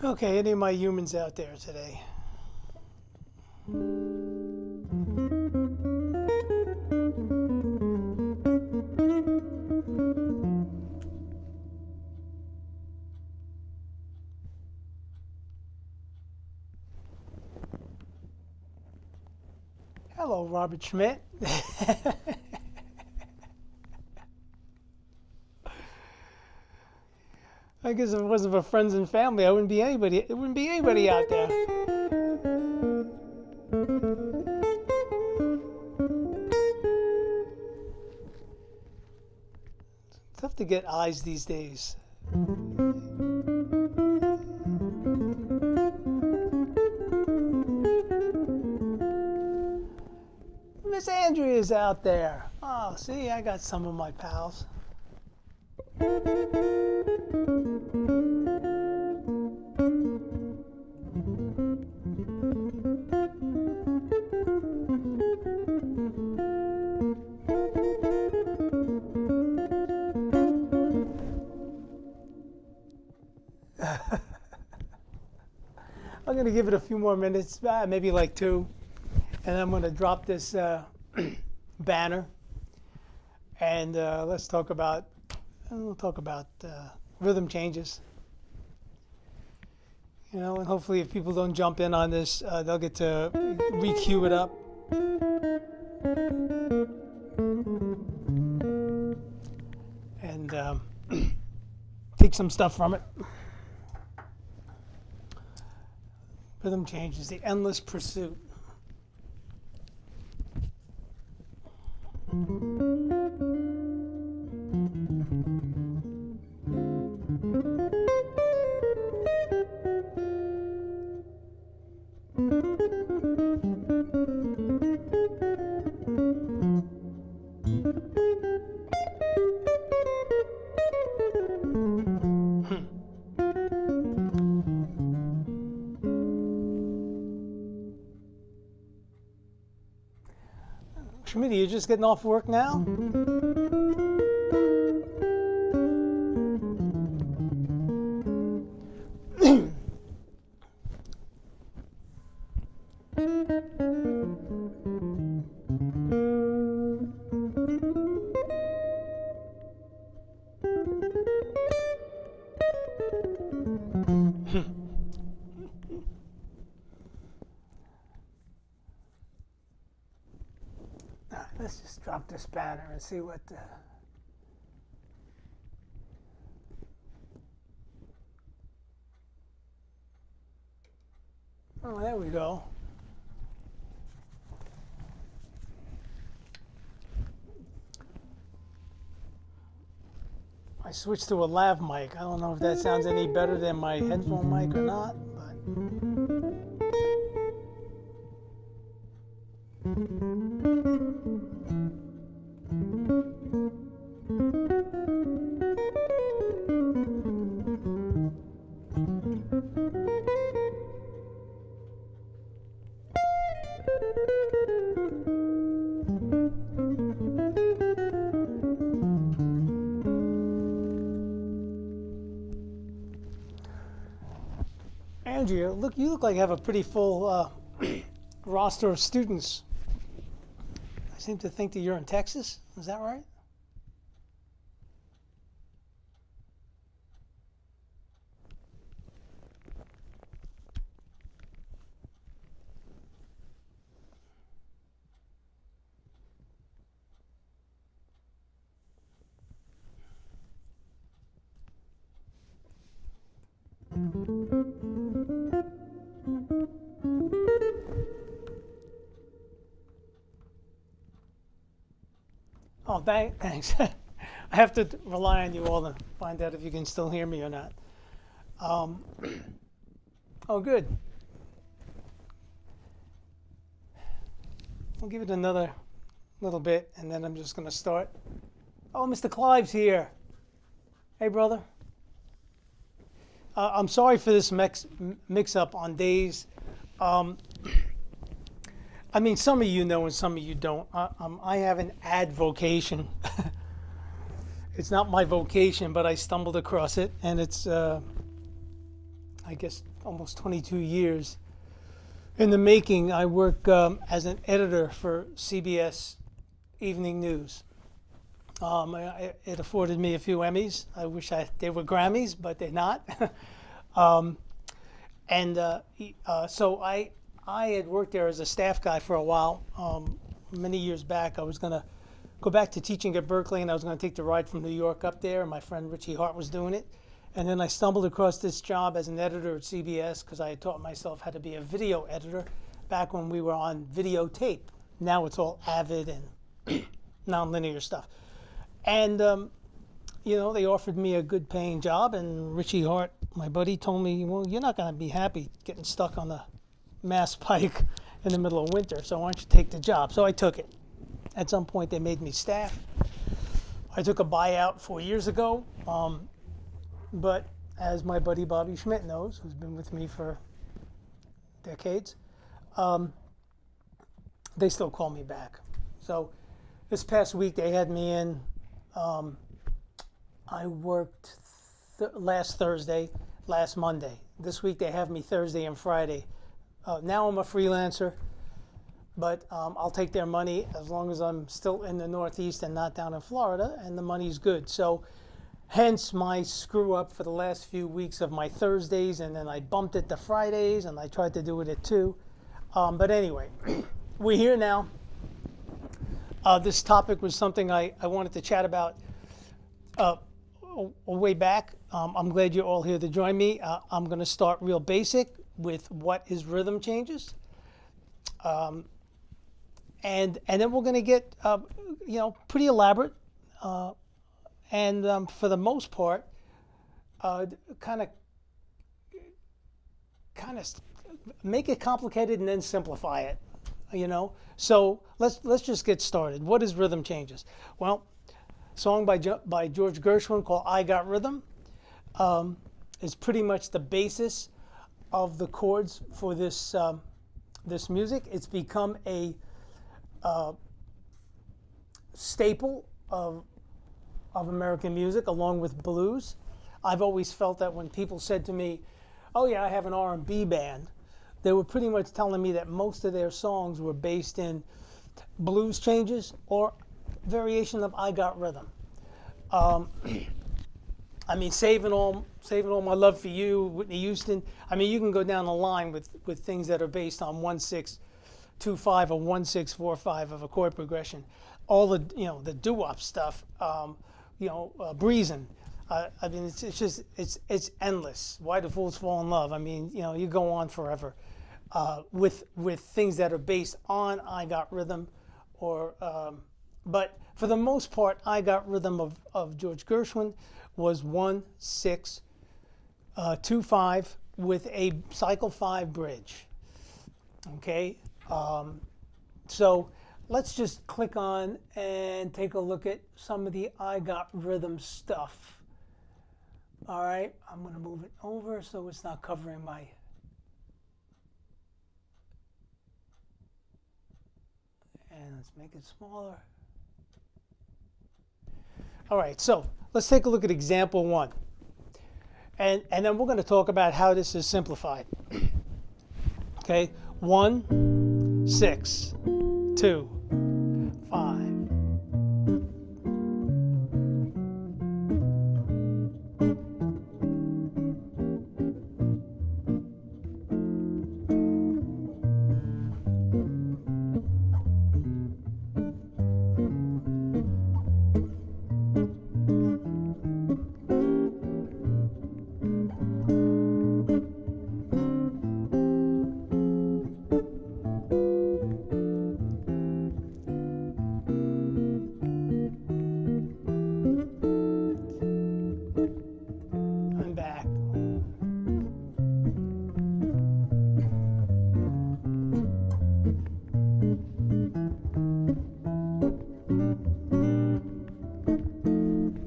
Okay, any of my humans out there today? Hello, Robert Schmidt. I guess if it wasn't for friends and family, I wouldn't be anybody. It wouldn't be anybody out there. It's tough to get eyes these days. Miss Andrea's out there. Oh, see, I got some of my pals. I'm going to give it a few more minutes, maybe like 2, and I'm going to drop this banner, and we'll talk about rhythm changes. You know, and hopefully if people don't jump in on this, they'll get to re-cue it up. And take some stuff from it. Rhythm changes, the endless pursuit. Schmitty, you're just getting off work now? Let's just drop this banner and see what Oh, there we go. I switched to a lav mic. I don't know if that sounds any better than my headphone mic or not, but Andrea, you look like you have a pretty full roster of students. I seem to think that you're in Texas. Is that right? Oh, thanks. I have to rely on you all to find out if you can still hear me or not. Oh, good. I'll give it another little bit, and then I'm just going to start. Oh, Mr. Clive's here. Hey, brother. I'm sorry for this mix-up on days. I mean, some of you know and some of you don't. I have an advocation. It's not my vocation, but I stumbled across it, and it's, I guess, almost 22 years in the making. I work as an editor for CBS Evening News. It afforded me a few Emmys. I wish they were Grammys, but they're not. So I had worked there as a staff guy for a while. Many years back, I was going to go back to teaching at Berkeley, and I was going to take the ride from New York up there, and my friend Richie Hart was doing it. And then I stumbled across this job as an editor at CBS because I had taught myself how to be a video editor back when we were on videotape. Now it's all Avid and nonlinear stuff. And, they offered me a good paying job, and Richie Hart, my buddy, told me, well, you're not going to be happy getting stuck on the Mass Pike in the middle of winter, so why don't you take the job? So I took it. At some point, they made me staff. I took a buyout 4 years ago, but as my buddy Bobby Schmidt knows, who's been with me for decades, they still call me back. So this past week, they had me in. I worked last Thursday, last Monday. This week, they have me Thursday and Friday. Now I'm a freelancer, but I'll take their money as long as I'm still in the Northeast and not down in Florida, and the money's good. So hence my screw up for the last few weeks of my Thursdays, and then I bumped it to Fridays, and I tried to do it at 2. But anyway, we're here now. This topic was something I wanted to chat about way back. I'm glad you're all here to join me. I'm going to start real basic with what is rhythm changes, and then we're going to get pretty elaborate, and for the most part, kind of make it complicated and then simplify it. So let's just get started. What is rhythm changes? Well, a song by George Gershwin called "I Got Rhythm" is pretty much the basis of the chords for this this music. It's become a staple of American music, along with blues. I've always felt that when people said to me, "Oh yeah, I have an R&B band," they were pretty much telling me that most of their songs were based in blues changes or variation of "I Got Rhythm." I mean, saving all my love for you, Whitney Houston. I mean, you can go down the line with things that are based on 1-6-2-5 or 1-6-4-5 of a chord progression. All the the doo-wop stuff, breezing. I mean, it's endless. Why do fools fall in love? I mean, you go on forever. with things that are based on I Got Rhythm, but for the most part, I Got Rhythm of George Gershwin was 1-6-2-5 with a cycle 5 bridge. Okay, so let's just click on and take a look at some of the I Got Rhythm stuff. All right, I'm going to move it over so it's not covering my. And let's make it smaller. All right, so let's take a look at example 1. And then we're going to talk about how this is simplified. Okay, 1-6-2-5.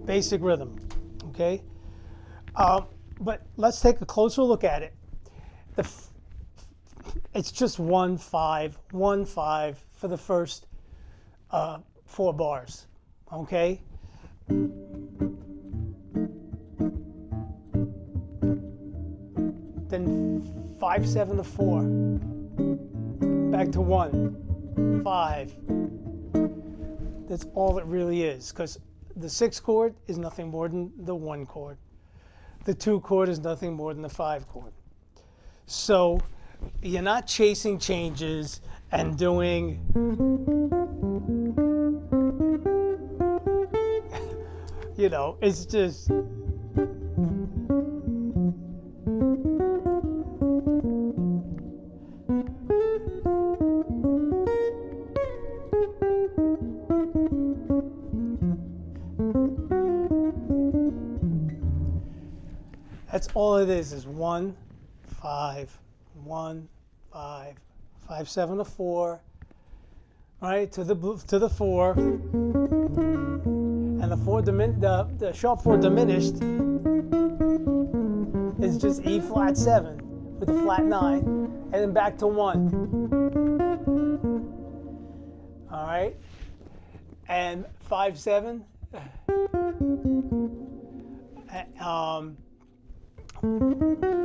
Basic rhythm, okay? But let's take a closer look at it. It's just 1-5-1-5 for the first 4 bars, okay? Then 5-7-4, back to 1-5. That's all it really is, because the 6 chord is nothing more than the 1 chord. The 2 chord is nothing more than the 5 chord. So you're not chasing changes and doing it's just that's all it is 1-5-1-5, 5-7-4, right, to the 4, and the sharp 4 diminished is just E flat 7 with a flat 9, and then back to 1. All right, and 5-7.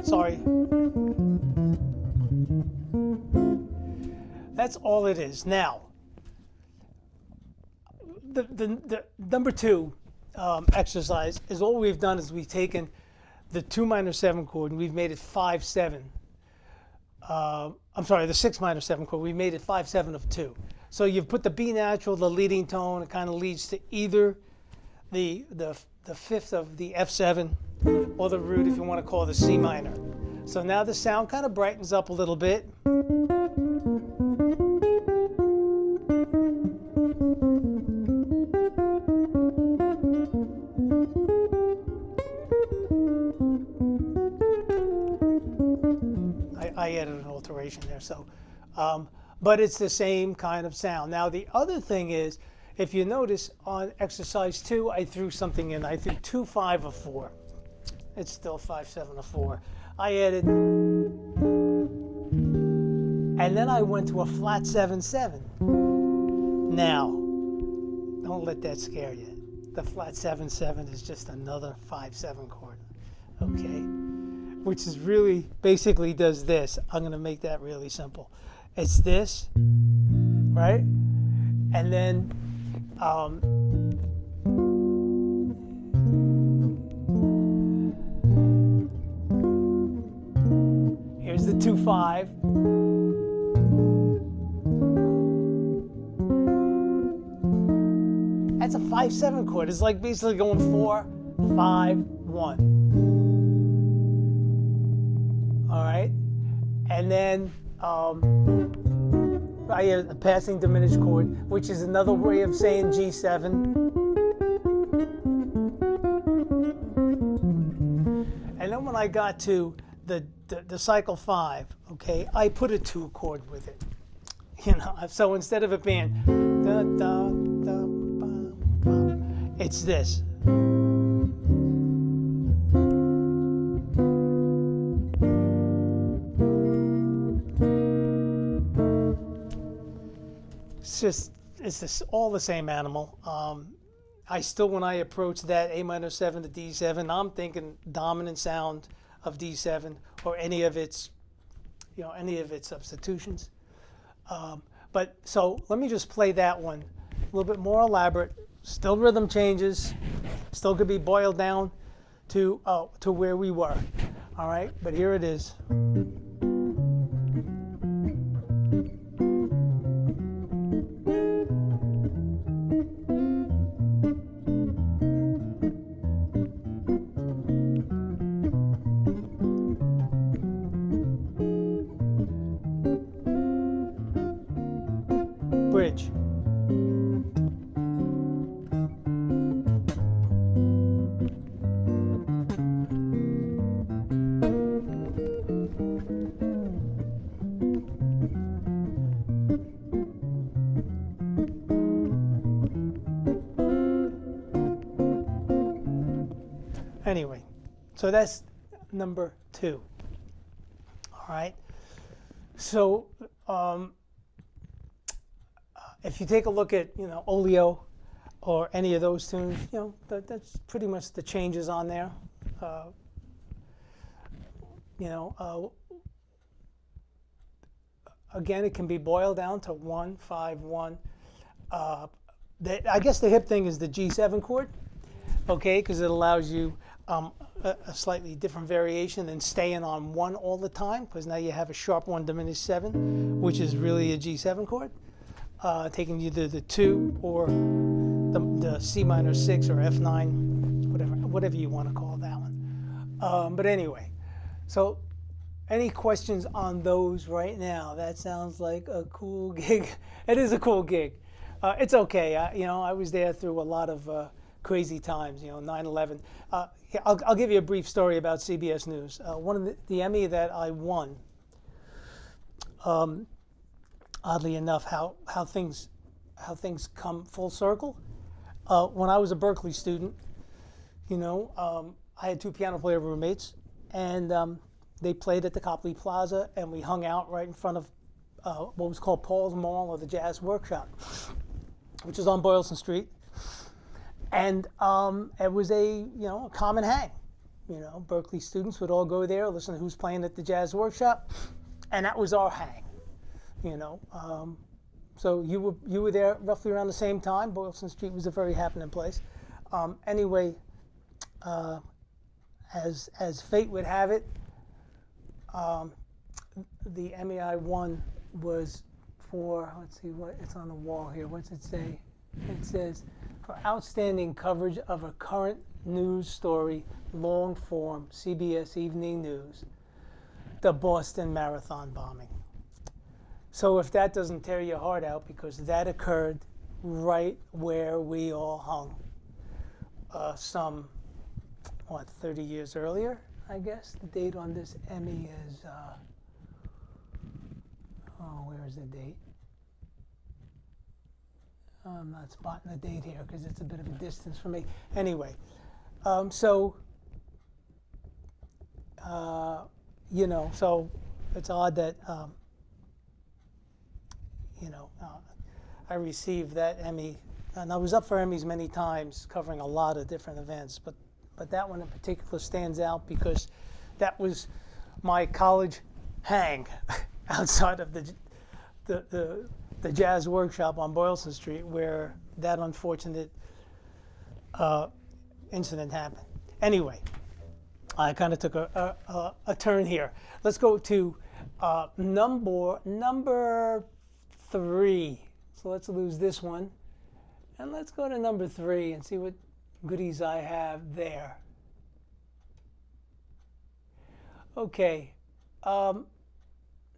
Sorry. That's all it is. Now, the number 2 exercise is all we've done is we've taken the 2 minor 7 chord and we've made it 5-7. I'm sorry, the 6 minor 7 chord. We made it 5-7 of 2. So you've put the B natural, the leading tone. It kind of leads to either the 5th of the F7 or the root, if you want to call it the C minor. So now the sound kind of brightens up a little bit. I added an alteration there, so but it's the same kind of sound. Now the other thing is, if you notice on exercise 2, I threw something in. I threw 2-5 of 4. It's still 5-7 of 4. I added, and then I went to a flat 7-7. Now, don't let that scare you. The flat 7-7 is just another 5-7 chord, okay? Which is really, basically does this. I'm going to make that really simple. It's this, right? And then, here's the 2-5. That's a 5-7 chord. It's like basically going 4-5-1. All right, and then I have a passing diminished chord, which is another way of saying G7. And then when I got to the cycle 5, okay, I put a 2 chord with it. You know, so instead of it being da, da, da, ba, ba, it's this. It's just all the same animal. I still, when I approach that A minor 7 to D7, I'm thinking dominant sound of D7 or any of its substitutions. But so let me just play that one, a little bit more elaborate. Still rhythm changes, still could be boiled down to where we were. All right, but here it is. Bridge. Anyway, so that's number 2. All right. So if you take a look at, Oleo or any of those tunes, that's pretty much the changes on there. Again, it can be boiled down to 1, 5, 1. I guess the hip thing is the G7 chord, okay, because it allows you a slightly different variation than staying on 1 all the time, because now you have a sharp 1 diminished 7, which is really a G7 chord. Taking you to the 2 or the C minor 6 or F9, whatever you want to call that one. But anyway, so any questions on those right now? That sounds like a cool gig. It is a cool gig. It's okay. I was there through a lot of crazy times. 9/11. I'll give you a brief story about CBS News. One of the Emmy that I won. Oddly enough, how things come full circle. When I was a Berkeley student, I had 2 piano player roommates, and they played at the Copley Plaza, and we hung out right in front of what was called Paul's Mall or the Jazz Workshop, which is on Boylston Street. And it was a common hang. Berkeley students would all go there, listen to who's playing at the Jazz Workshop, and that was our hang. So you were there roughly around the same time. Boylston Street was a very happening place. Anyway, as fate would have it, the Emmy I won was for, let's see what it's on the wall here. What's it say? It says for outstanding coverage of a current news story, long form, CBS Evening News, the Boston Marathon bombing. So if that doesn't tear your heart out, because that occurred right where we all hung, some 30 years earlier, I guess. The date on this Emmy is, where is the date? I'm not spotting the date here because it's a bit of a distance for me. Anyway, so it's odd that, I received that Emmy, and I was up for Emmys many times covering a lot of different events, but that one in particular stands out because that was my college hang outside of the Jazz Workshop on Boylston Street, where that unfortunate incident happened. Anyway, I kind of took a turn here. Let's go to number 3. So let's lose this one, and let's go to number 3 and see what goodies I have there. Okay,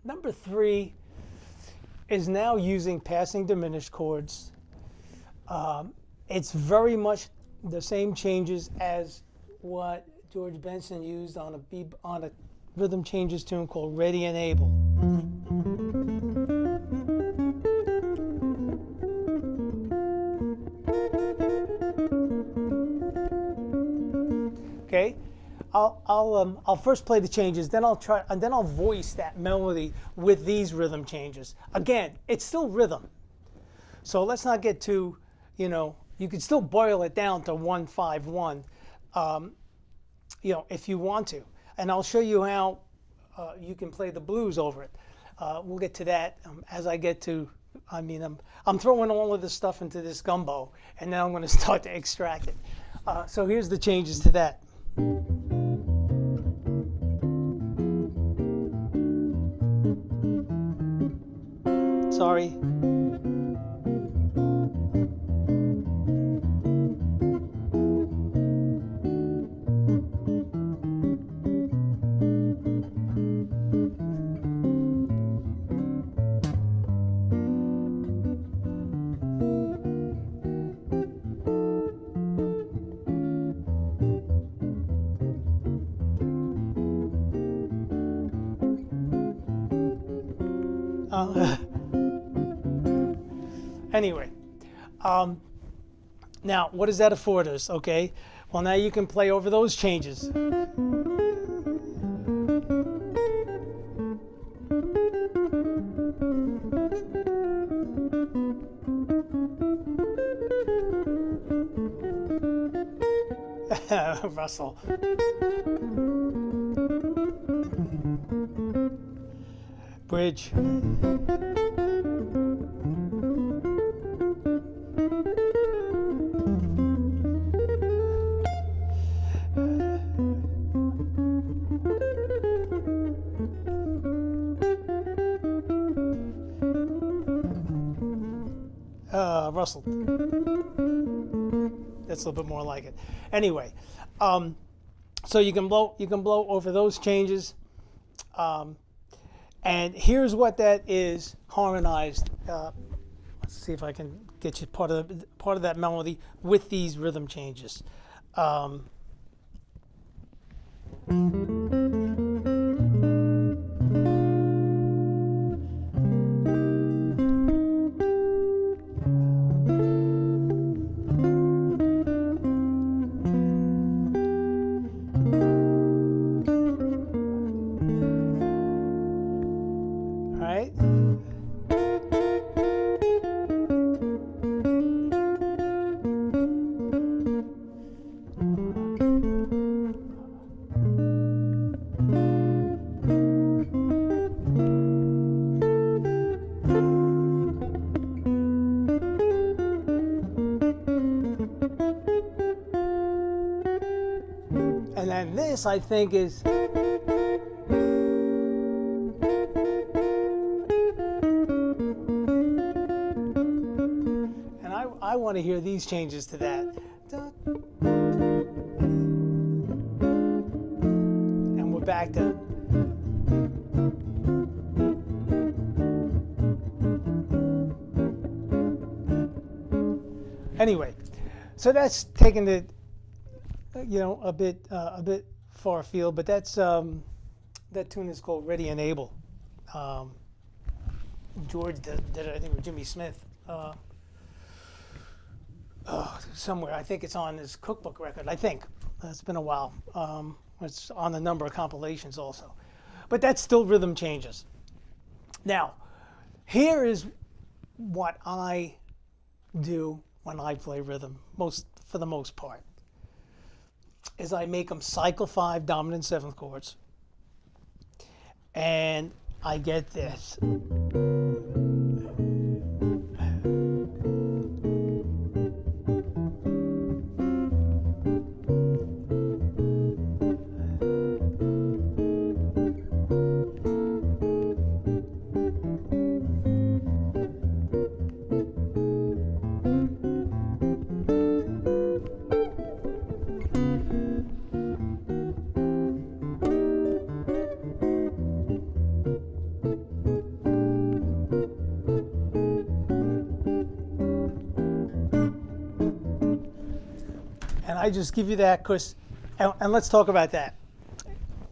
Number 3 is now using passing diminished chords. It's very much the same changes as what George Benson used on a rhythm changes tune called Ready and Able. Okay, I'll first play the changes, then I'll voice that melody with these rhythm changes. Again, it's still rhythm, so let's not get too, you can still boil it down to 1-5-1, if you want to, and I'll show you how you can play the blues over it. We'll get to that as I get to. I'm throwing all of this stuff into this gumbo, and then I'm going to start to extract it. So here's the changes to that. Sorry. Anyway, now what does that afford us? Okay, well, now you can play over those changes. Russell. Bridge. Russell. That's a little bit more like it. Anyway, so you can blow over those changes, and here's what that is harmonized. Let's see if I can get you part of that melody with these rhythm changes. And then this, I think, is and I want to hear these changes to that. And we're back to anyway. So that's taking the a bit far afield, but that's that tune is called Ready and Able. George did it, I think, with Jimmy Smith somewhere. I think it's on his cookbook record. I think it's been a while. It's on a number of compilations also, but that's still rhythm changes. Now, here is what I do when I play rhythm, for the most part, is I make them cycle 5 dominant 7th chords, and I get this. And I just give you that because, and let's talk about that.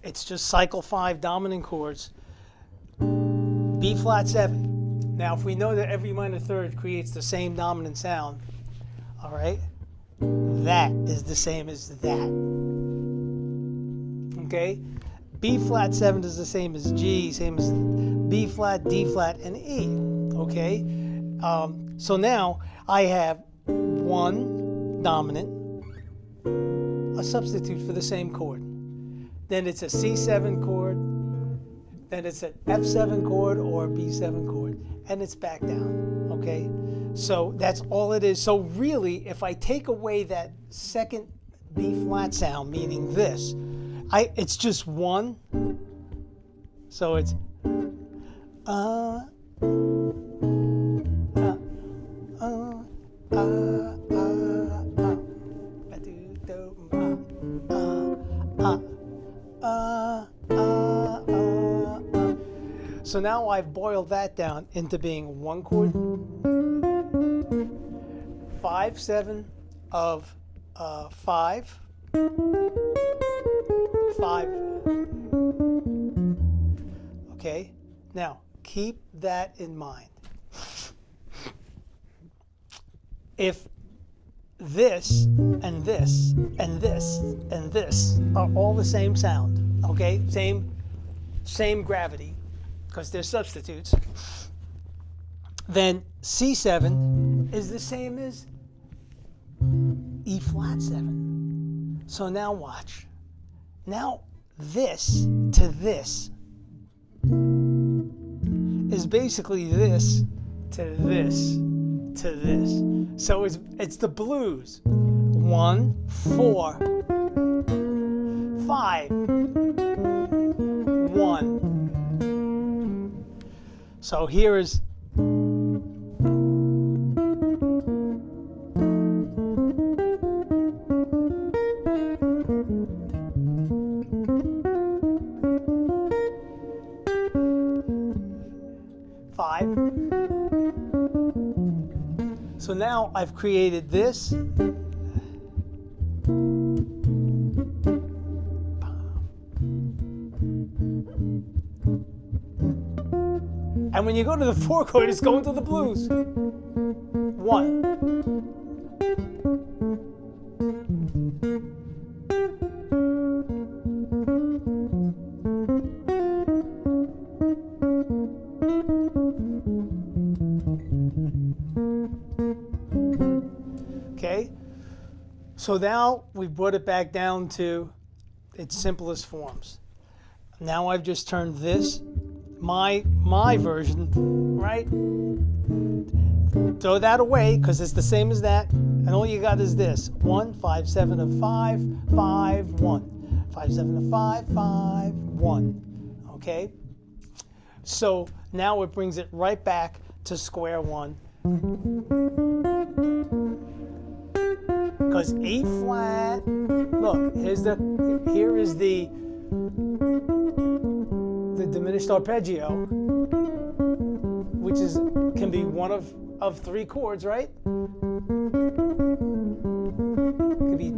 It's just cycle 5 dominant chords, B flat 7. Now, if we know that every minor third creates the same dominant sound, all right, that is the same as that. Okay? B flat 7 is the same as G, same as B flat, D flat, and E. Okay? So now I have one dominant, a substitute for the same chord. Then it's a C7 chord, then it's an F7 chord or a B7 chord, and it's back down. Okay? So that's all it is. So really, if I take away that second B flat sound, meaning this, it's just one. So it's So now I've boiled that down into being one chord, 5/7 of 5, 5. Okay, now keep that in mind. If this and this and this and this are all the same sound, okay, same gravity, because they're substitutes, then C7 is the same as E flat 7. So now watch. Now this to this is basically this to this to this. So it's the blues. 1, 4, 5, 1. So here is five. So now I've created this. And when you go to the 4 chord, it's going to the blues. 1. Okay, so now we brought it back down to its simplest forms. Now I've just turned this, my version, right? Throw that away because it's the same as that, and all you got is this: 1, 5, 7 of 5, 5, 1, 5, 7 of 5, 5, 1. Okay, so now it brings it right back to square one. Because E flat, look, here is the diminished arpeggio, which can be one of 3 chords, right? Could be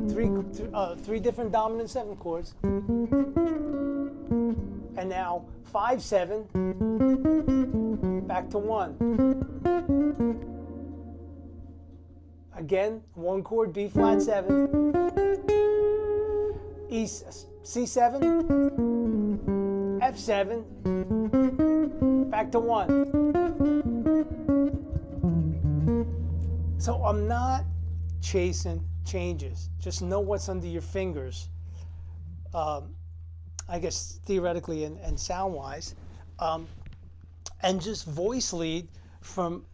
three different dominant 7 chords. And now 5/7 back to 1. Again, 1 chord, B flat 7, C7, F7, back to 1. So I'm not chasing changes. Just know what's under your fingers. I guess theoretically and sound-wise, and just voice lead from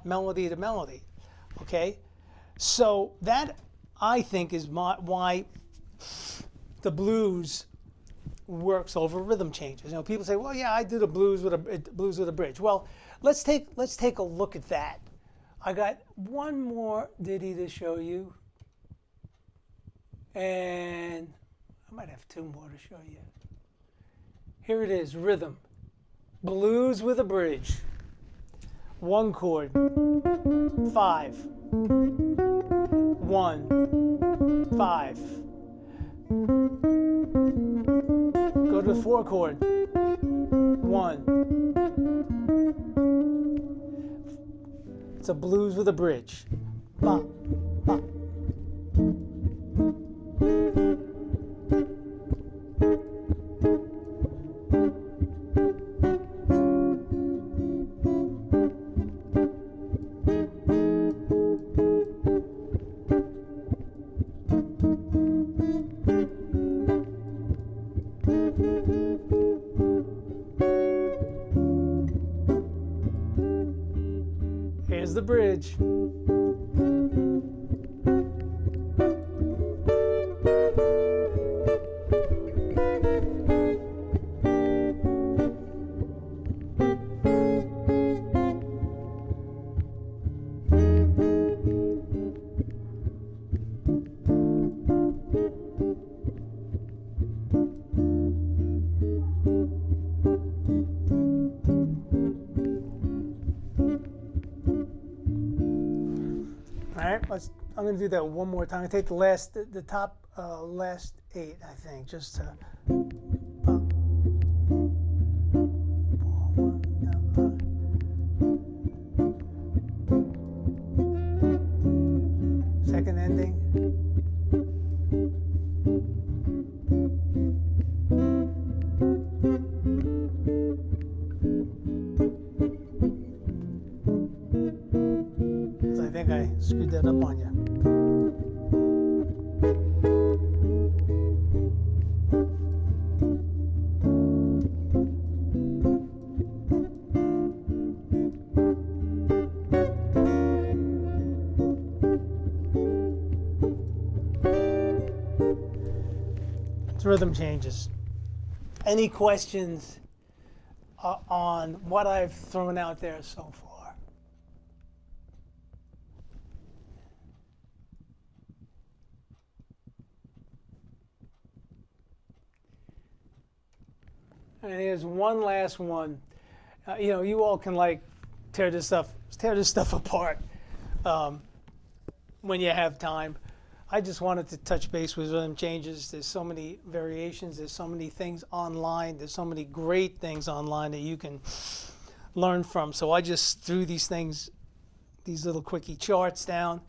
melody to melody. Okay, so that I think is why the blues works over rhythm changes. You know, people say, "Well, yeah, I did a blues with a bridge." Well, let's take a look at that. I got one more ditty to show you, and I might have 2 more to show you. Here it is, rhythm, blues with a bridge. 1 chord, 5, 1, 5. Go to the 4 chord. 1. It's a blues with a bridge. Ba, ba. Here's the bridge. I'm going to do that one more time. I take the top last 8, I think, just to. Second ending. Because I think I screwed that up on you. Rhythm changes. Any questions on what I've thrown out there so far? And here's one last one. You all can tear this stuff apart when you have time. I just wanted to touch base with rhythm changes. There's so many variations. There's so many things online. There's so many great things online that you can learn from. So I just threw these little quickie charts down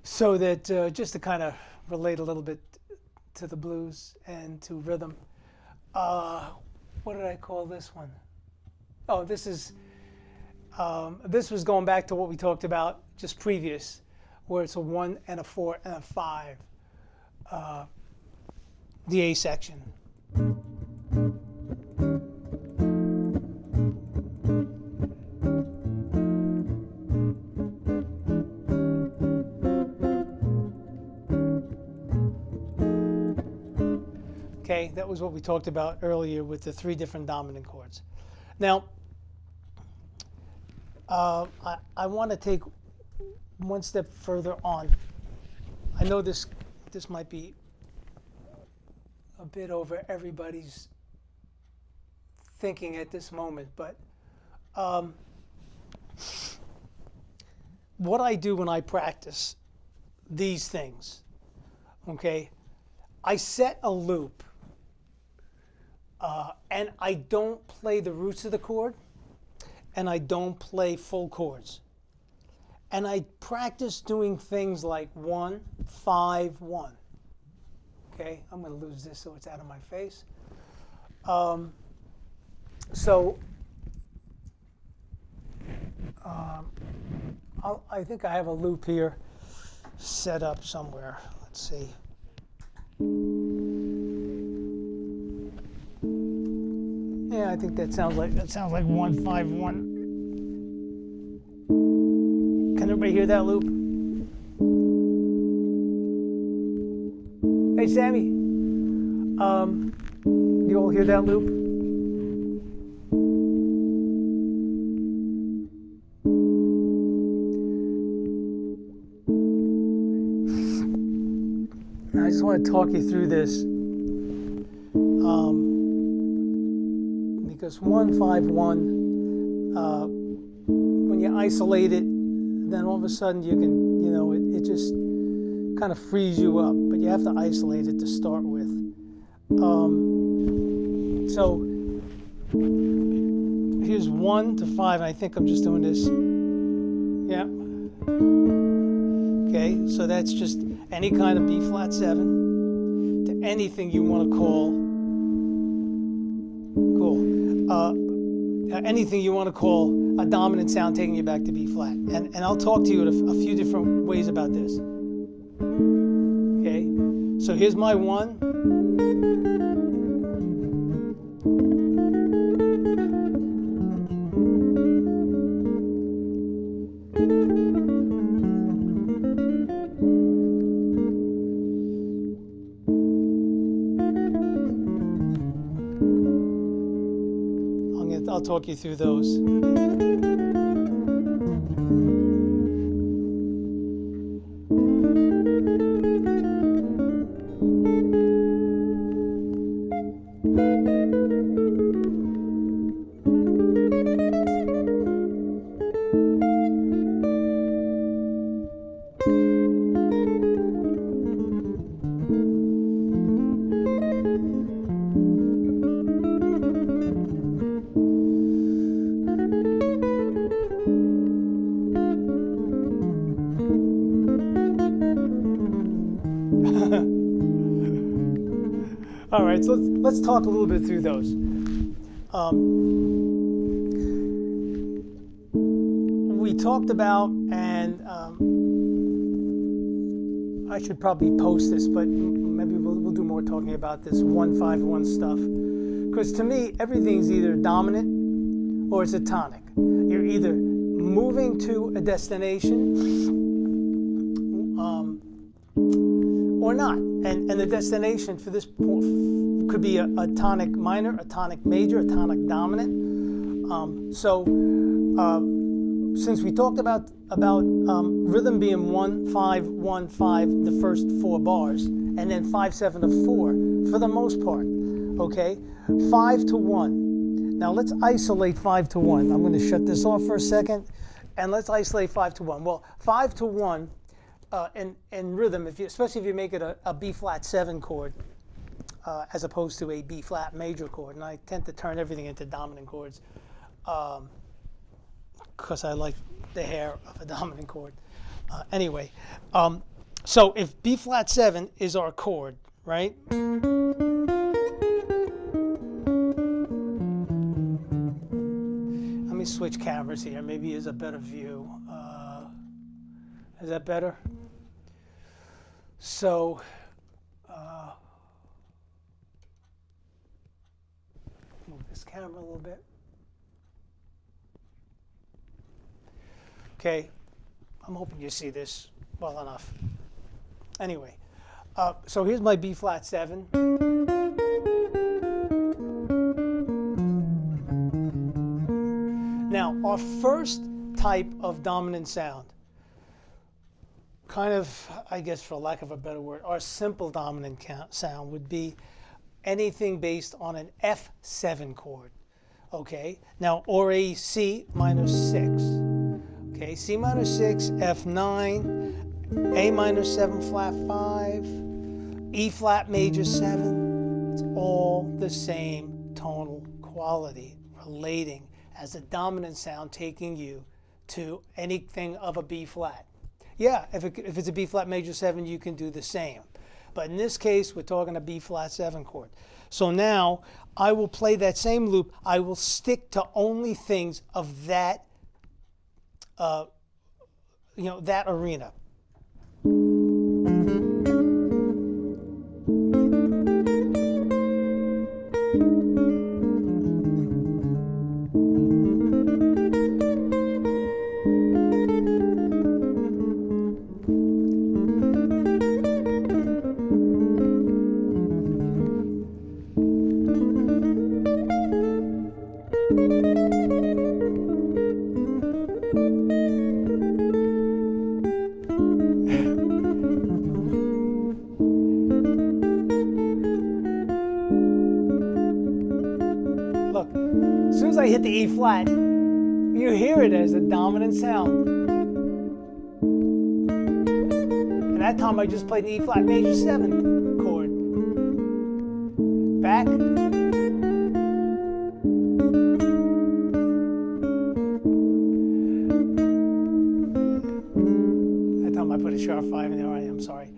so that just to kind of relate a little bit to the blues and to rhythm. What did I call this one? Oh, this was going back to what we talked about just previous, where it's a 1 and a 4 and a 5, the A section. Okay, that was what we talked about earlier with the 3 different dominant chords. Now, I want to take one step further on. I know this might be a bit over everybody's thinking at this moment, but what I do when I practice these things, okay, I set a loop and I don't play the roots of the chord and I don't play full chords. And I practice doing things like 1, 5, 1. Okay, I'm going to lose this so it's out of my face. I think I have a loop here set up somewhere. Let's see. Yeah, I think that sounds like 1, 5, 1. Can everybody hear that loop? Hey, Sammy. You all hear that loop? I just want to talk you through this because 1, 5, 1, when you isolate it, then all of a sudden you can, it just kind of frees you up, but you have to isolate it to start with. So here's 1 to 5, and I think I'm just doing this. Yeah. Okay, so that's just any kind of B flat 7 to anything you want to call. Cool. Anything you want to call a dominant sound taking you back to B flat. And I'll talk to you in a few different ways about this. Okay, so here's my 1. I'll talk you through those. All right, so let's talk a little bit through those. We talked about, and I should probably post this, but maybe we'll do more talking about this 1-5-1 stuff. Because to me, everything's either dominant or it's a tonic. You're either moving to a destination or not. And the destination for this could be a tonic minor, a tonic major, a tonic dominant. Since we talked about rhythm being 1-5-1-5, the first 4 bars, and then 5-7 to 4 for the most part. Okay, 5 to 1. Now let's isolate 5 to 1. I'm going to shut this off for a second, and let's isolate 5 to 1. Well, 5 to 1 in rhythm, especially if you make it a B flat 7 chord, as opposed to a B flat major chord, and I tend to turn everything into dominant chords, because I like the hair of a dominant chord. Anyway, so if B flat 7 is our chord, right? Let me switch cameras here. Maybe is a better view. Is that better? So, move this camera a little bit. Okay, I'm hoping you see this well enough. Anyway, so here's my B flat 7. Now, our first type of dominant sound, kind of, I guess for lack of a better word, our simple dominant sound would be anything based on an F7 chord. Okay, now, or a C minor 6. Okay, C minor 6, F9, A minor 7 flat 5, E flat major 7. It's all the same tonal quality, relating as a dominant sound, taking you to anything of a B flat. Yeah, if it's a B flat major 7, you can do the same. But in this case, we're talking a B flat 7 chord. So now I will play that same loop. I will stick to only things of that, that arena. Look, as soon as I hit the E flat, you hear it as a dominant sound. And That time I just played an E flat major 7 chord. Back. That time I put a sharp 5 in there. I'm sorry.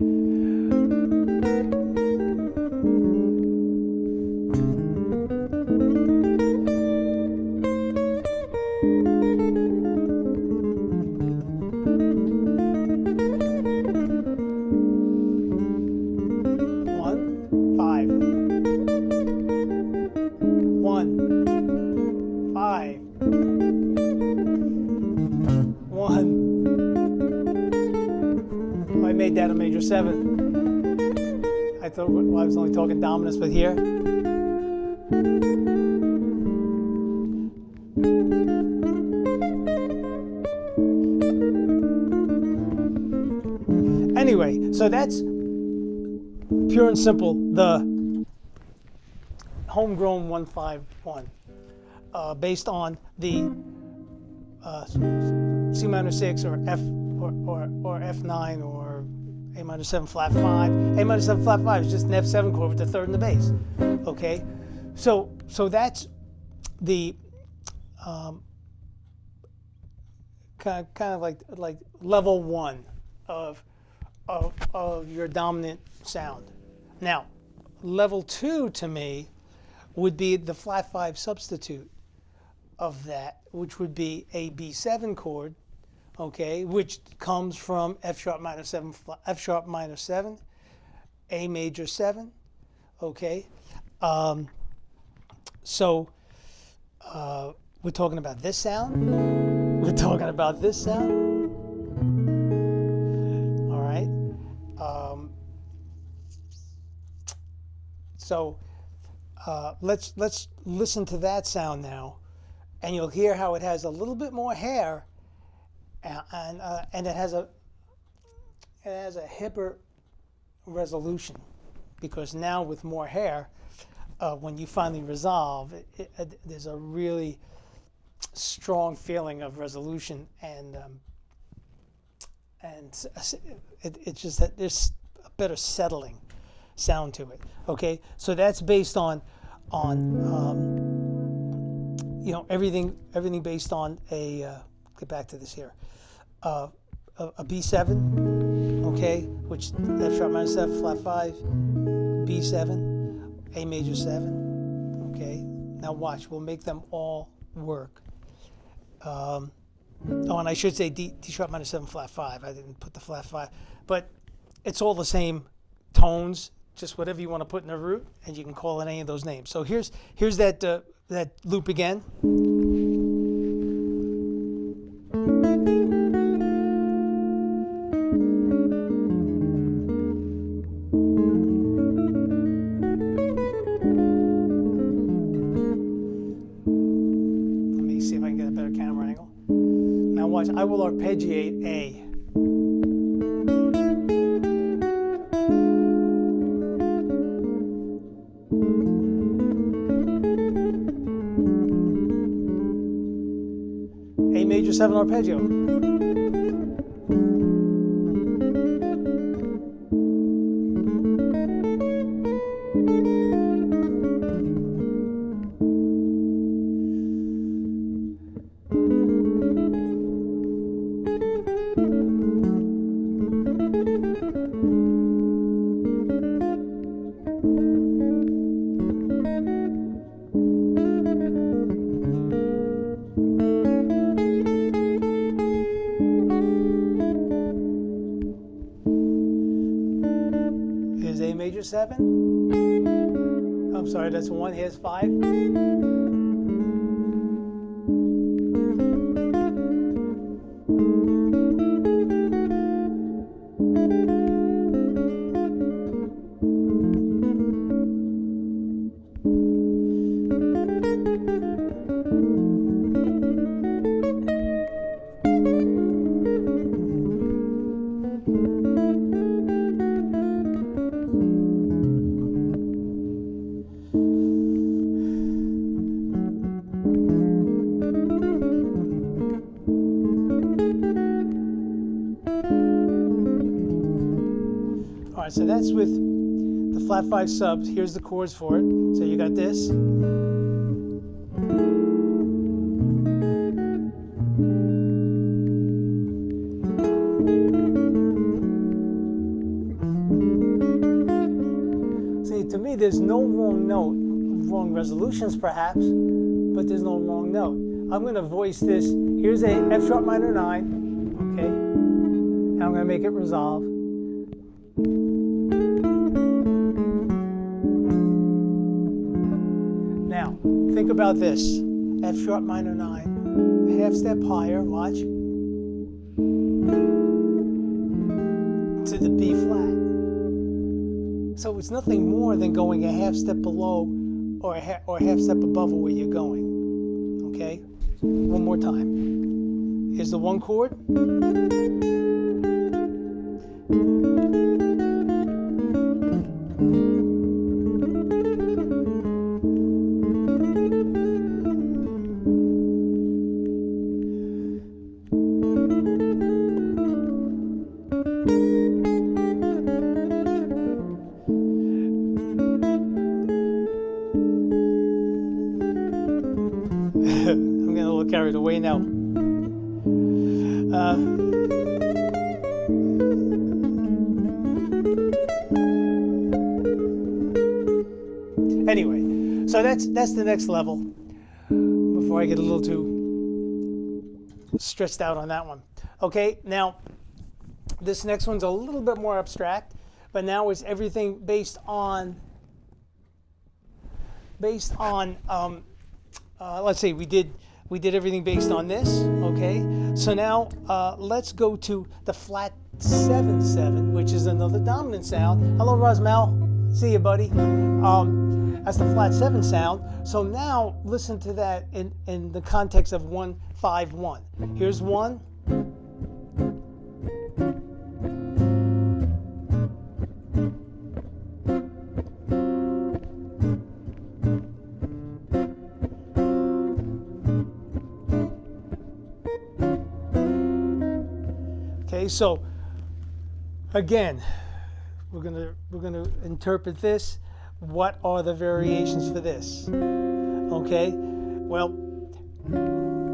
I made that a major 7. I thought I was only talking dominance, but here. Anyway, so that's pure and simple the homegrown 151, based on the C minor 6 or F or F9 or A minor 7 flat 5. A minor 7 flat 5 is just an F7 chord with the third in the bass. Okay, so that's the kind of like level 1 of your dominant sound. Now, level 2 to me would be the flat 5 substitute of that, which would be a B7 chord, okay, which comes from F sharp minor 7, F sharp minor 7, A major 7, okay. So we're talking about this sound. We're talking about this sound. All right. So let's listen to that sound now, and you'll hear how it has a little bit more hair, and it has a hipper resolution, because now with more hair, when you finally resolve, there's a really strong feeling of resolution, and it's just that there's a better settling sound to it. Okay, so that's based on everything based on a get back to this here, a B7, okay, which F sharp minor 7 flat 5, B7, A major 7, okay. Now watch, we'll make them all work. Oh, and I should say D sharp minor 7 flat 5. I didn't put the flat 5, but it's all the same tones, just whatever you want to put in the root, and you can call it any of those names. So here's that loop again. Let me see if I can get a better camera angle. Now watch, I will arpeggiate A. A major 7 arpeggio. A major 7. I'm sorry, that's 1. Here's 5. All right, so that's with the flat 5 subs. Here's the chords for it. So you got this. See, to me, there's no wrong note. Wrong resolutions, perhaps, but there's no wrong note. I'm going to voice this. Here's a F sharp minor 9, okay? And I'm going to make it resolve. Now, think about this. F sharp minor 9, half step higher, watch, to the B flat. So it's nothing more than going a half step below or half step above where you're going, okay? One more time. Here's the one chord. I'm getting a little carried away now. Anyway, so that's the next level. Before I get a little too stretched out on that one. Okay, now this next one's a little bit more abstract, but now it's everything based on let's see, we did everything based on this, okay? So now let's go to the flat 7/7, which is another dominant sound. Hello, Rosmel. See you, buddy. That's the flat 7 sound. So now listen to that in the context of 1-5-1. Here's 1. Okay, so again, we're gonna interpret this. What are the variations for this? Okay, well,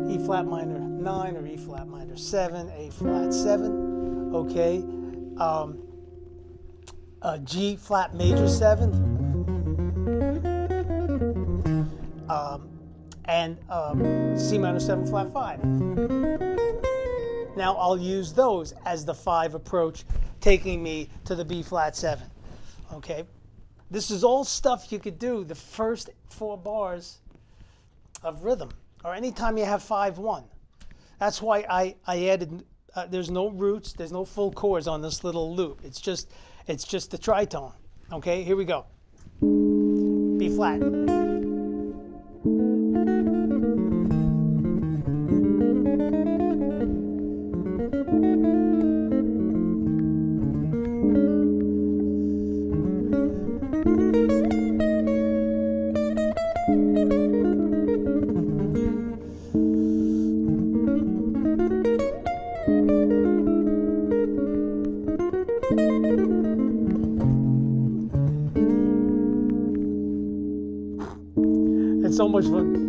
E flat minor 9 or E flat minor 7, A flat 7. Okay, G flat major 7, and C minor 7 flat 5. Now I'll use those as the 5 approach, taking me to the B flat 7. Okay, this is all stuff you could do the first 4 bars of rhythm, or anytime you have 5-1. That's why I added. There's no roots, there's no full chords on this little loop. It's just the tritone. Okay, here we go. B flat. It's so much fun.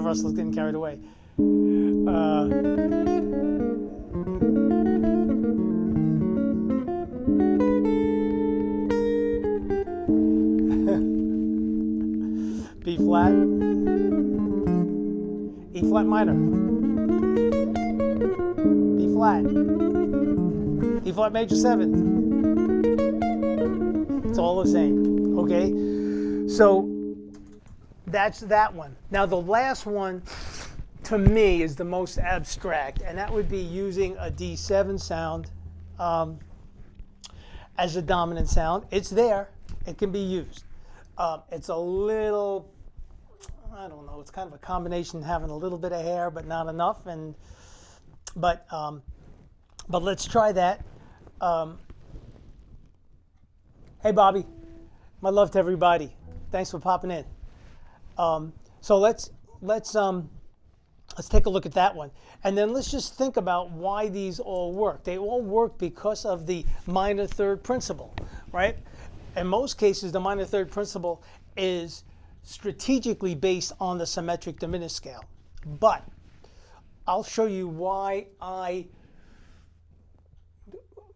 Russell's getting carried away. B flat, E flat minor, B flat, E flat major 7. It's all the same, okay? So that's that one. Now the last one, to me, is the most abstract, and that would be using a D7 sound as a dominant sound. It's there. It can be used. It's a little, I don't know, it's kind of a combination, having a little bit of hair but not enough, but let's try that. Hey Bobby, my love to everybody. Thanks for popping in. So let's take a look at that one, and then let's just think about why these all work. They all work because of the minor third principle, right? In most cases, the minor third principle is strategically based on the symmetric diminished scale. But I'll show you why I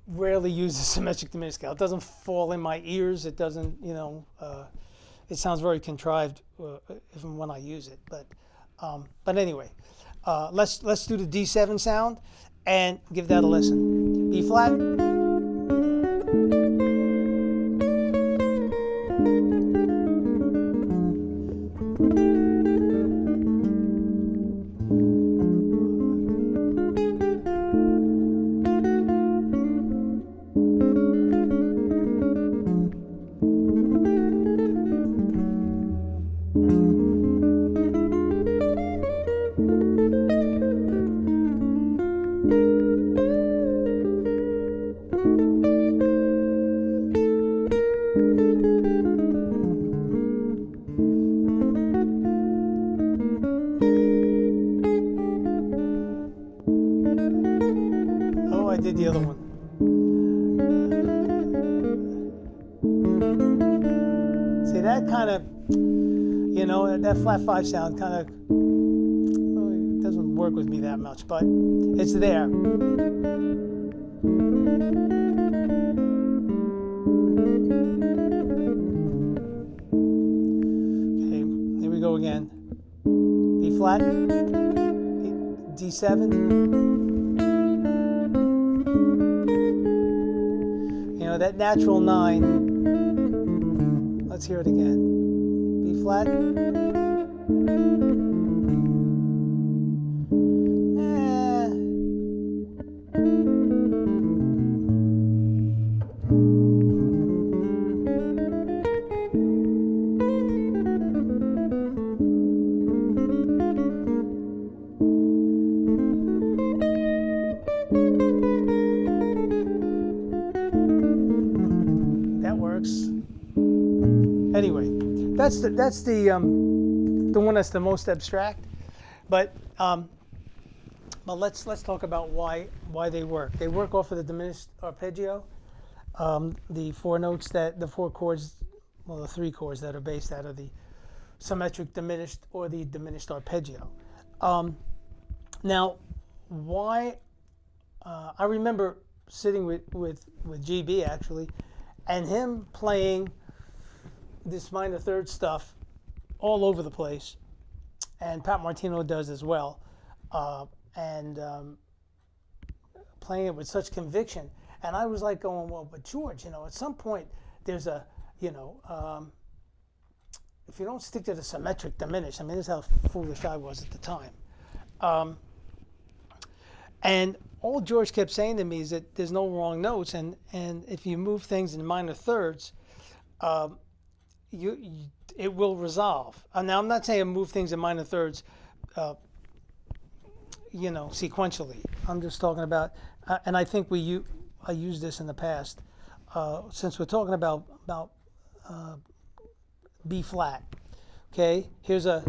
rarely use the symmetric diminished scale. It doesn't fall in my ears. It doesn't, it sounds very contrived even when I use it. But anyway, let's do the D7 sound and give that a listen. B flat. I did the other one. See, that kind of, that flat 5 sound kind of doesn't work with me that much, but it's there. Okay, here we go again. B flat, D7. That natural 9. Let's hear it again. B flat. Anyway, that's the one that's the most abstract, but let's talk about why they work. They work off of the diminished arpeggio, the 4 notes the 4 chords, well, the 3 chords that are based out of the symmetric diminished or the diminished arpeggio. Now, why? I remember sitting with GB actually, and him playing this minor third stuff all over the place, and Pat Martino does as well, and playing it with such conviction. And I was like going, well, but George, at some point there's a, if you don't stick to the symmetric diminished, I mean, this is how foolish I was at the time. And all George kept saying to me is that there's no wrong notes, and if you move things in minor thirds, it will resolve. Now, I'm not saying move things in minor thirds, sequentially. I'm just talking about, and I think I used this in the past. Since we're talking about B flat, okay. Here's a.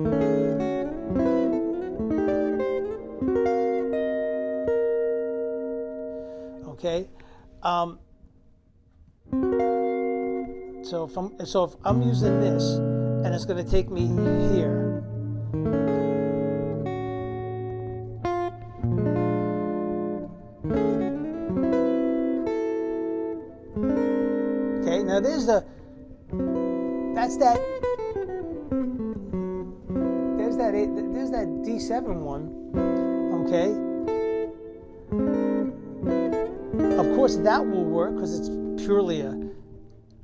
Okay. So if I'm using this, and it's going to take me here. Okay, now there's that D7 one. Okay. Of course, that will work because it's purely an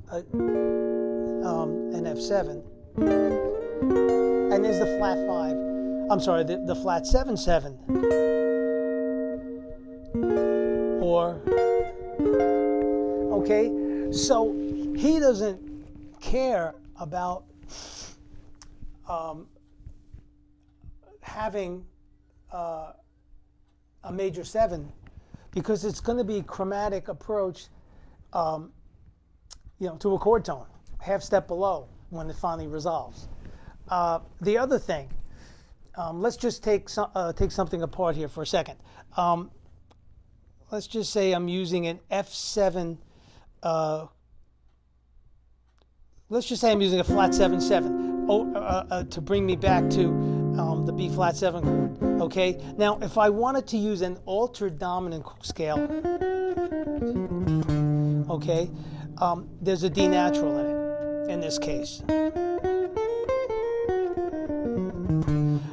F7. And there's the flat 5. I'm sorry, the flat 7/7. Okay, so he doesn't care about having a major 7, because it's going to be chromatic approach, to a chord tone, half step below. when it finally resolves. The other thing, let's just take something apart here for a second. Let's just say I'm using an F7. Let's just say I'm using a flat 7/7 to bring me back to the B flat 7 chord. Okay. Now, if I wanted to use an altered dominant scale, okay, there's a D natural in it in this case.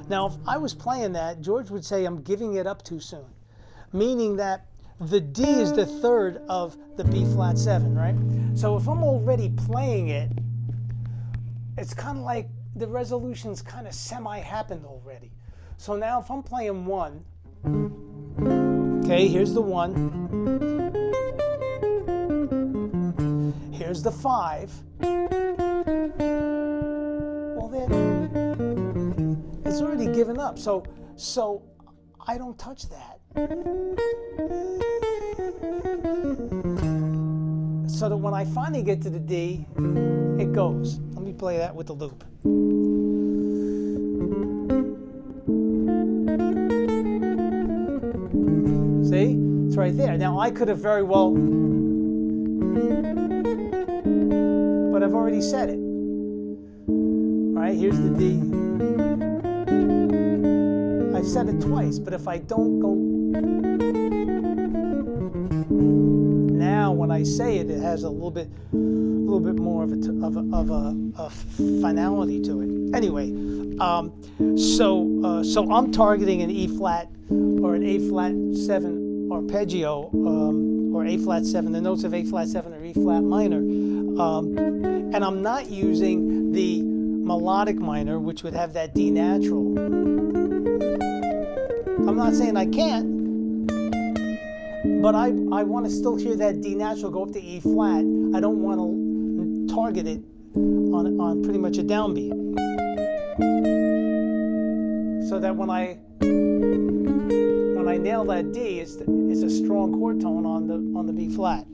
Now, if I was playing that, George would say I'm giving it up too soon, meaning that the D is the third of the B flat 7, right? So if I'm already playing it, it's kind of like the resolution's kind of semi-happened already. So now if I'm playing 1, okay, here's the 1. Here's the 5. Well, then it's already given up. So I don't touch that. So that when I finally get to the D, it goes. Let me play that with the loop. See? It's right there. Now I could have very well, but I've already said it. All right, here's the D. I've said it twice, but if I don't go, now when I say it, it has a little bit more of a finality to it. Anyway, so I'm targeting an E flat or an A flat 7 arpeggio or A flat 7. The notes of A flat 7 or E flat minor, and I'm not using the melodic minor, which would have that D natural. I'm not saying I can't, but I want to still hear that D natural go up to E flat. I don't want to target it on pretty much a downbeat, so that when I nail that D, it's a strong chord tone on the B flat.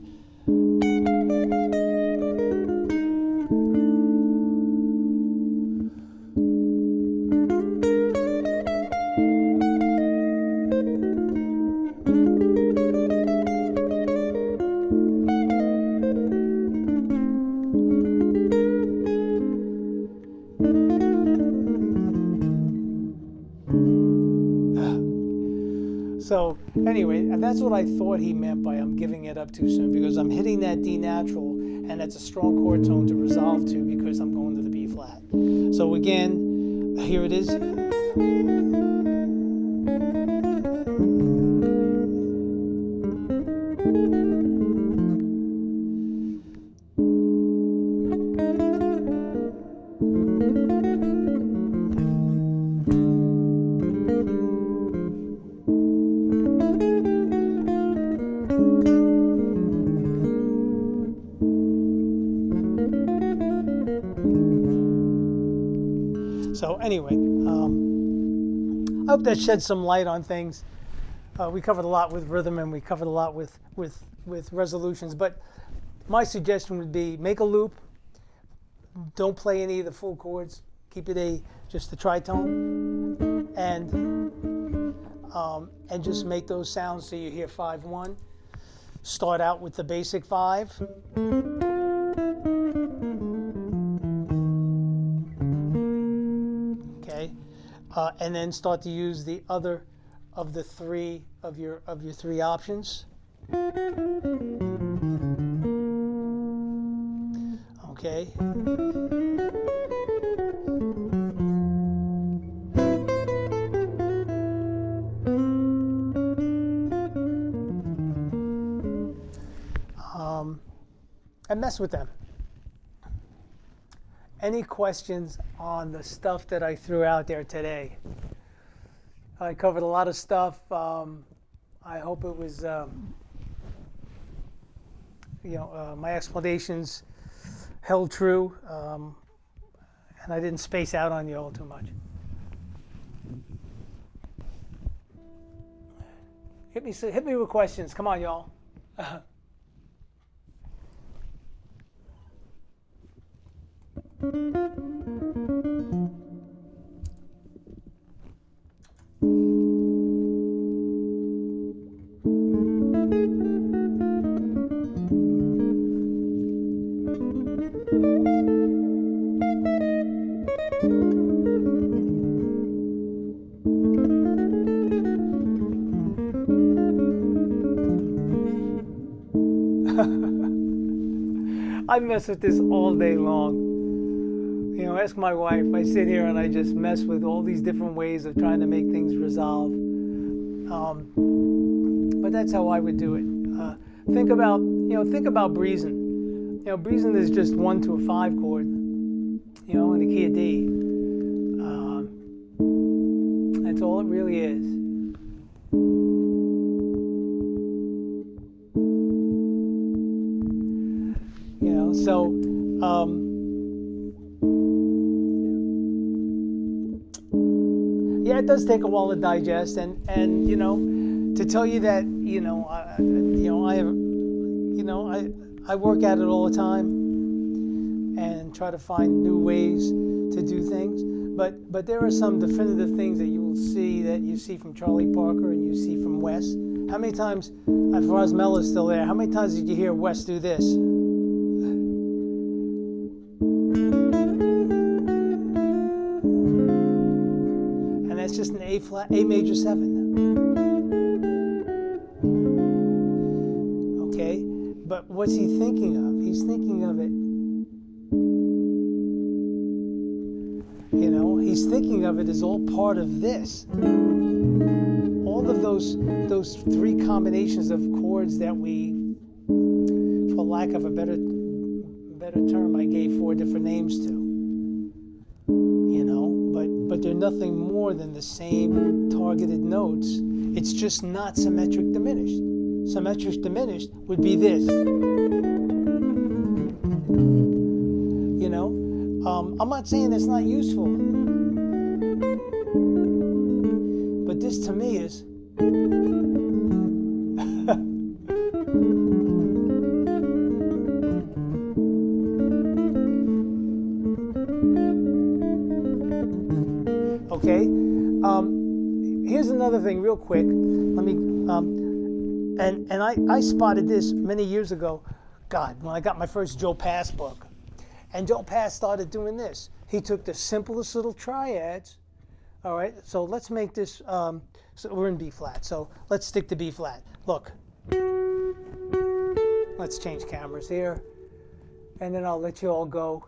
So anyway, that's what I thought he meant by I'm giving it up too soon, because I'm hitting that D natural, and that's a strong chord tone to resolve to because I'm going to the B flat. So again, here it is. So anyway, I hope that sheds some light on things. We covered a lot with rhythm, and we covered a lot with resolutions. But my suggestion would be make a loop. Don't play any of the full chords. Keep it just the tritone, and just make those sounds so you hear 5/1. Start out with the basic 5. And then start to use the other of the three of your 3 options. Okay. And mess with them. Any questions on the stuff that I threw out there today? I covered a lot of stuff. I hope it was, my explanations held true, and I didn't space out on you all too much. Hit me with questions. Come on, y'all. I mess with this all day long. You know, ask my wife. I sit here and I just mess with all these different ways of trying to make things resolve. But that's how I would do it. Think about breezing. You know, breezing is just 1 to a 5 chord. You know, in the key of D. That's all it really is. You know, so yeah, it does take a while to digest, and you know, to tell you that I work at it all the time and try to find new ways to do things. But there are some definitive things that you will see that you see from Charlie Parker and you see from Wes. How many times, as far as Mel is still there, how many times did you hear Wes do this? And that's just an A major 7. Okay, but what's he thinking of? He's thinking of it. You know, he's thinking of it as all part of this. All of those 3 combinations of chords that we, for lack of a better term, I gave 4 different names to. You know, but they're nothing more than the same targeted notes. It's just not symmetric diminished. Symmetric diminished would be this. You know, I'm not saying it's not useful, but this to me is. Okay, here's another thing real quick. Let me, and I spotted this many years ago, God, when I got my first Joe Pass book. And Joe Pass started doing this. He took the simplest little triads. All right, so let's make this, so we're in B flat, so let's stick to B flat. Look, let's change cameras here, and then I'll let you all go,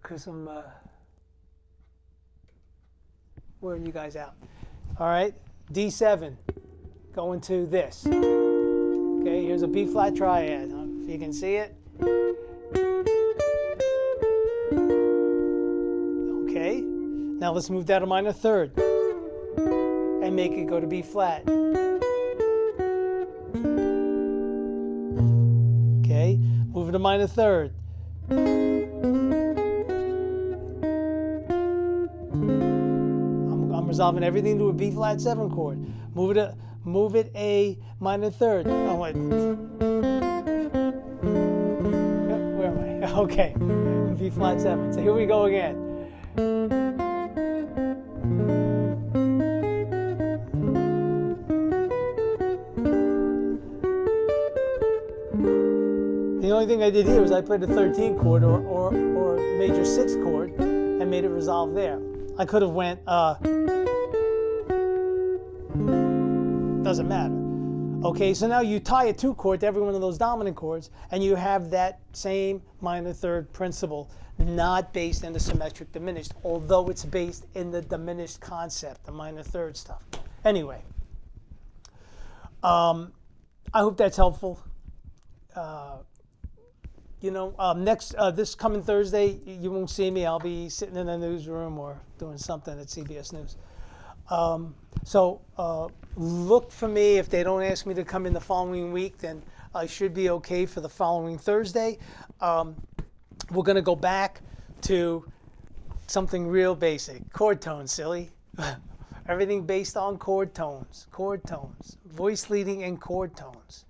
because I'm wearing you guys out. All right, D7, going to this. Okay, here's a B flat triad, if you can see it. Okay, now let's move that to minor 3rd and make it go to B flat. Okay, move it to minor 3rd. I'm resolving everything to a B flat 7 chord. Move it a minor 3rd. Oh wait. Where am I? Okay, B flat 7. So here we go again. The only thing I did here was I played a 13 chord or major 6 chord and made it resolve there. I could have went, doesn't matter. Okay, so now you tie a 2 chord to every one of those dominant chords and you have that same minor 3rd principle, not based in the symmetric diminished, although it's based in the diminished concept, the minor 3rd stuff. Anyway, I hope that's helpful. Next, this coming Thursday, you won't see me. I'll be sitting in the newsroom or doing something at CBS News. So look for me. If they don't ask me to come in the following week, then I should be okay for the following Thursday. We're going to go back to something real basic. Chord tones, silly. Everything based on chord tones. Voice leading and chord tones.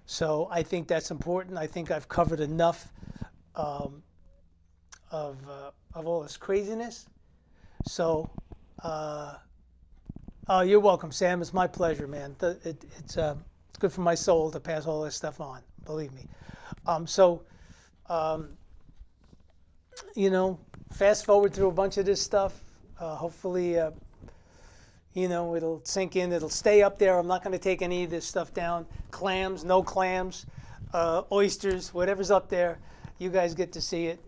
So I think that's important. I think I've covered enough of all this craziness. So, oh, you're welcome, Sam. It's my pleasure, man. It's good for my soul to pass all this stuff on. Believe me. So, fast forward through a bunch of this stuff. Hopefully, it'll sink in. It'll stay up there. I'm not going to take any of this stuff down. Clams, no clams, oysters, whatever's up there, you guys get to see it.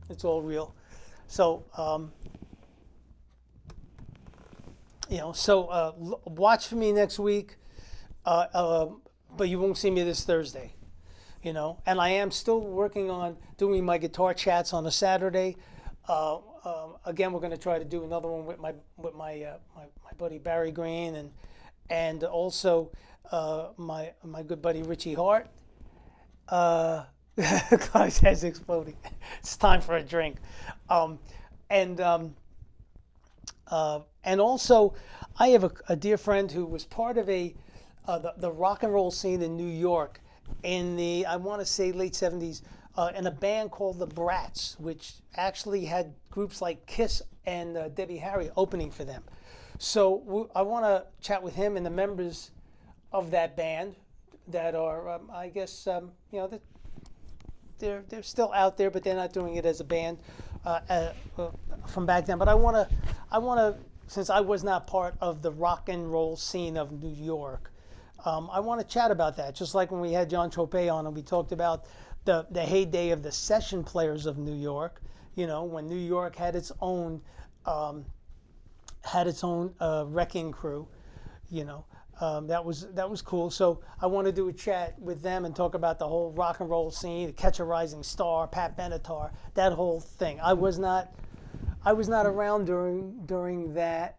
It's all real. So, watch for me next week, but you won't see me this Thursday. And I am still working on doing my guitar chats on a Saturday. Again, we're going to try to do another one with my buddy Barry Green and also my good buddy Richie Hart. Guy's head's exploding. It's time for a drink. And also, I have a dear friend who was part of the rock and roll scene in New York in the, I want to say, late 70s, in a band called the Brats, which actually had groups like Kiss and Debbie Harry opening for them. So I want to chat with him and the members of that band that are, I guess, they're still out there, but they're not doing it as a band from back then. But I want to, since I was not part of the rock and roll scene of New York, I want to chat about that. Just like when we had John Tropea on and we talked about the heyday of the session players of New York. When New York had its own wrecking crew. That was cool. So I want to do a chat with them and talk about the whole rock and roll scene, Catch a Rising Star, Pat Benatar, that whole thing. I was not around during that.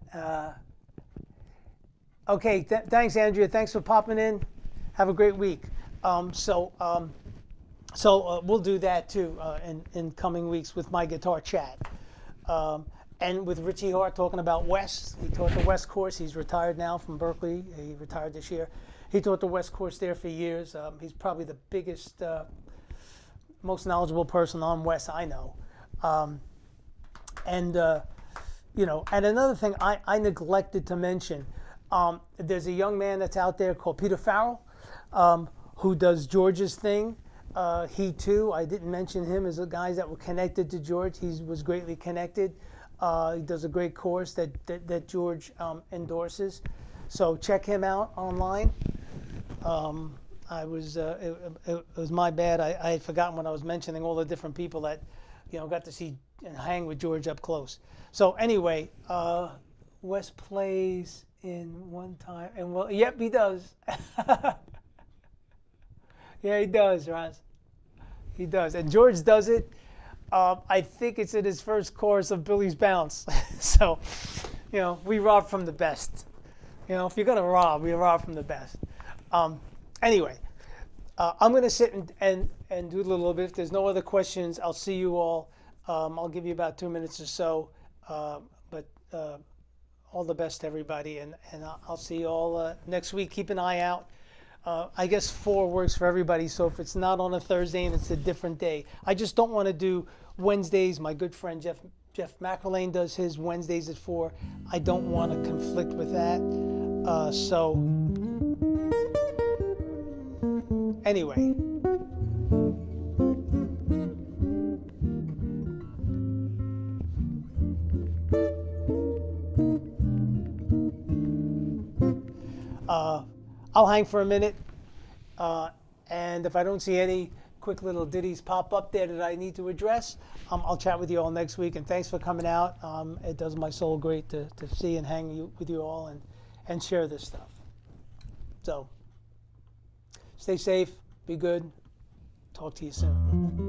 Okay, thanks, Andrea. Thanks for popping in. Have a great week. So we'll do that too in coming weeks with my guitar chat. And with Richie Hart talking about West. He taught the West course. He's retired now from Berkeley. He retired this year. He taught the West course there for years. He's probably the biggest, most knowledgeable person on West I know. And another thing I neglected to mention, there's a young man that's out there called Peter Farrell, who does George's thing. He too, I didn't mention him as the guys that were connected to George. He was greatly connected. He does a great course that George endorses. So check him out online. It was my bad. I had forgotten when I was mentioning all the different people that got to see and hang with George up close. So anyway, Wes plays in one time, and yep, he does. Yeah, he does, Raz. He does, and George does it. I think it's in his first chorus of Billy's Bounce. So, we rob from the best. If you're gonna rob, we rob from the best. Anyway, I'm gonna sit and do a little bit. If there's no other questions, I'll see you all. I'll give you about 2 minutes or so. But all the best to everybody, and I'll see you all next week. Keep an eye out. I guess 4 works for everybody, so if it's not on a Thursday and it's a different day. I just don't want to do Wednesdays. My good friend Jeff McElwain does his Wednesdays at 4. I don't want to conflict with that. So anyway. I'll hang for a minute, and if I don't see any quick little ditties pop up there that I need to address, I'll chat with you all next week. And thanks for coming out. It does my soul great to see and hang with you all and share this stuff. So stay safe, be good. Talk to you soon.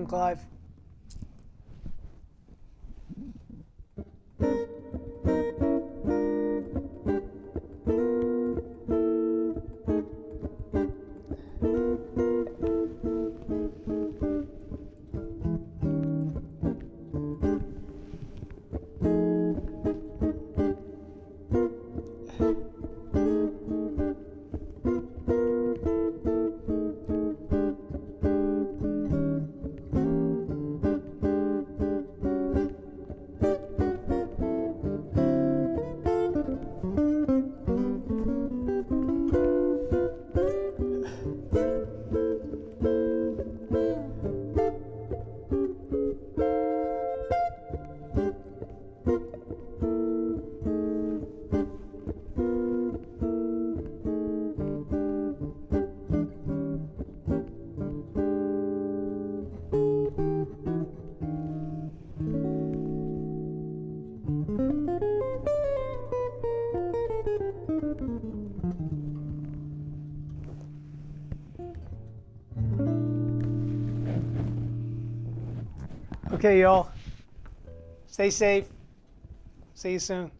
Clive. Okay, y'all. Stay safe. See you soon.